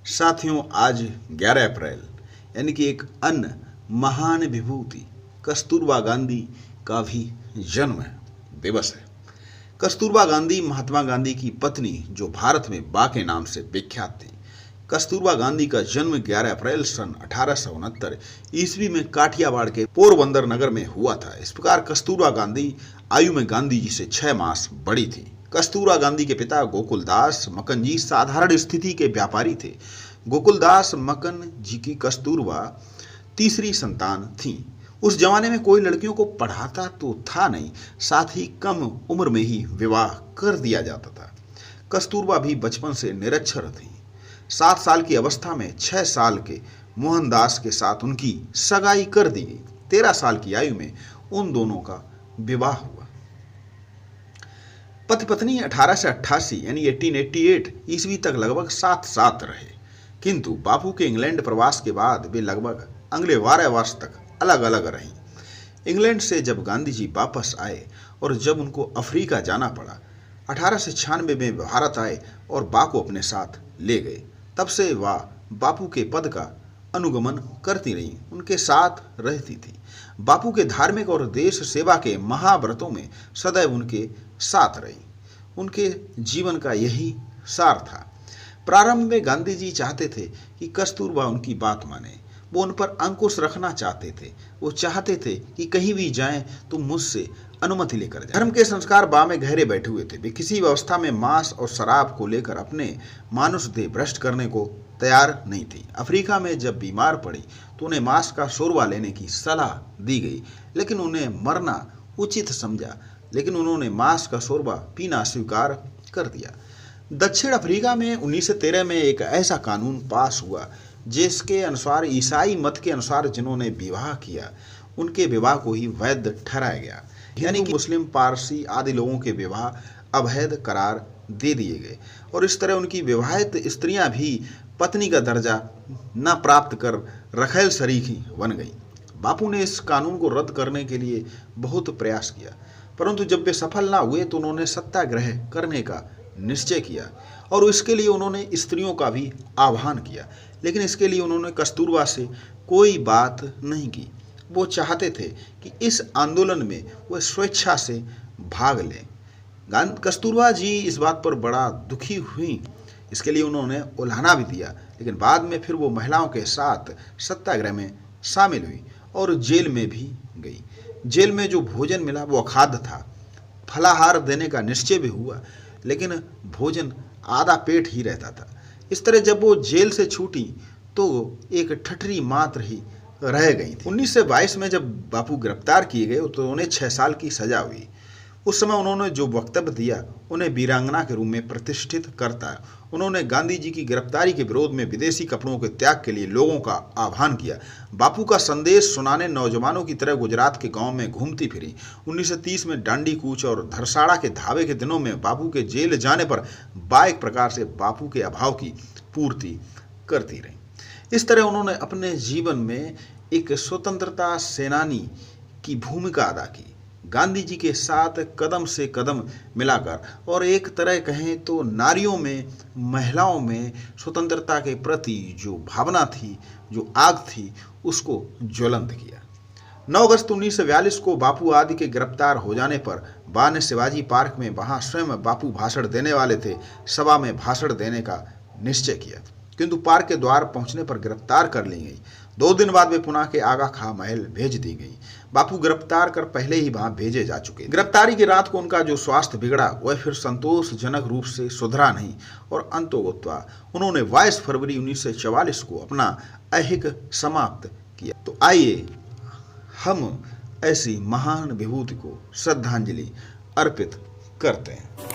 साथियों, आज 11 अप्रैल यानी कि एक अन्य महान विभूति कस्तूरबा गांधी का भी जन्म दिवस है। कस्तूरबा गांधी महात्मा गांधी की पत्नी जो भारत में बा के नाम से विख्यात थी। कस्तूरबा गांधी का जन्म 11 अप्रैल सन 1869 ईस्वी में काठियावाड़ के पोरबंदर नगर में हुआ था। इस प्रकार कस्तूरबा गांधी आयु में गांधी जी से 6 मास बड़ी थी। कस्तूरबा गांधी के पिता गोकुलदास मक्कन जी साधारण स्थिति के व्यापारी थे। गोकुलदास मक्कन जी की कस्तूरबा तीसरी संतान थी। उस जमाने में कोई लड़कियों को पढ़ाता तो था नहीं, साथ ही कम उम्र में ही विवाह कर दिया जाता था। कस्तूरबा भी बचपन से निरक्षर थी। 7 साल की अवस्था में 6 साल के मोहनदास के साथ उनकी सगाई कर दी गई। 13 साल की आयु में उन दोनों का विवाह हुआ। पति पत्नी 1888 यानी 1888 ईस्वी तक लगभग साथ रहे, किंतु बापू के इंग्लैंड प्रवास के बाद वे लगभग अगले 12 वर्ष तक अलग अलग रहीं। इंग्लैंड से जब गांधी जी वापस आए और जब उनको अफ्रीका जाना पड़ा, 1896 में भारत आए और बा को अपने साथ ले गए। तब से वह बापू के पद का अनुगमन करती रहीं, उनके साथ रहती थी। बापू के धार्मिक और देश सेवा के महाव्रतों में सदैव उनके साथ रही। उनके जीवन का यही सार था। प्रारंभ में गांधी जी चाहते थे कि कस्तूरबा उनकी बात माने। वो उन पर अंकुश रखना चाहते थे। वो चाहते थे कि कहीं भी जाएं तो मुझसे अनुमति लेकर जाएं। धर्म के संस्कार बा में गहरे बैठे हुए थे। वे किसी व्यवस्था में मांस और शराब को लेकर अपने मानुष देह भ्रष्ट करने को तैयार नहीं थी। अफ्रीका में जब बीमार पड़ी तो उन्हें मांस का शोरबा लेने की सलाह दी गई, लेकिन उन्हें मरना उचित समझा, लेकिन उन्होंने मांस का शोरबा पीना स्वीकार कर दिया। दक्षिण अफ्रीका में 1913 में एक ऐसा कानून पास हुआ जिसके अनुसार ईसाई मत के अनुसार जिन्होंने विवाह किया उनके विवाह को ही वैध ठहराया गया, यानी कि मुस्लिम, पारसी आदि लोगों के विवाह अवैध करार दे दिए गए और इस तरह उनकी विवाहित स्त्रियां भी पत्नी का दर्जा न प्राप्त कर रखैल शरीकी बन गई। बापू ने इस कानून को रद्द करने के लिए बहुत प्रयास किया, परंतु जब वे सफल ना हुए तो उन्होंने सत्याग्रह करने का निश्चय किया और इसके लिए उन्होंने स्त्रियों का भी आह्वान किया, लेकिन इसके लिए उन्होंने कस्तूरबा से कोई बात नहीं की। वो चाहते थे कि इस आंदोलन में वह स्वेच्छा से भाग लें। कस्तूरबा जी इस बात पर बड़ा दुखी हुई। इसके लिए उन्होंने उल्हाना भी दिया, लेकिन बाद में फिर वो महिलाओं के साथ सत्याग्रह में शामिल हुई और जेल में भी गई। जेल में जो भोजन मिला वो अखाद्य था। फलाहार देने का निश्चय भी हुआ, लेकिन भोजन आधा पेट ही रहता था। इस तरह जब वो जेल से छूटी तो एक ठठरी मात्र ही रह गई थी। 1922 में जब बापू गिरफ्तार किए गए तो उन्हें 6 साल की सजा हुई। उस समय उन्होंने जो वक्तव्य दिया उन्हें वीरांगना के रूप में प्रतिष्ठित करता है। उन्होंने गांधी जी की गिरफ्तारी के विरोध में विदेशी कपड़ों के त्याग के लिए लोगों का आह्वान किया। बापू का संदेश सुनाने नौजवानों की तरह गुजरात के गांव में घूमती फिरी। 1930 में डांडी कूच और धरसाड़ा के धावे के दिनों में बापू के जेल जाने पर बा एक प्रकार से बापू के अभाव की पूर्ति करती रही। इस तरह उन्होंने अपने जीवन में एक स्वतंत्रता सेनानी की भूमिका अदा की, गांधी जी के साथ कदम से कदम मिलाकर, और एक तरह कहें तो नारियों में, महिलाओं में स्वतंत्रता के प्रति जो भावना थी, जो आग थी, उसको ज्वलंत किया। 9 अगस्त 1942 को बापू आदि के गिरफ्तार हो जाने पर बा ने शिवाजी पार्क में, वहां स्वयं बापू भाषण देने वाले थे, सभा में भाषण देने का निश्चय किया, किंतु पार्क के द्वार पहुंचने पर गिरफ्तार कर ली गई। 2 दिन बाद वे पुणे के आगा खां महल भेज दी गई। बापू गिरफ्तार कर पहले ही वहां भेजे जा चुके। गिरफ्तारी की रात को उनका जो स्वास्थ्य बिगड़ा वह फिर संतोषजनक रूप से सुधरा नहीं और अंततोगत्वा उन्होंने 22 फरवरी 1944 को अपना ऐहिक समाप्त किया। तो आइए हम ऐसी महान विभूति को श्रद्धांजलि अर्पित करते हैं।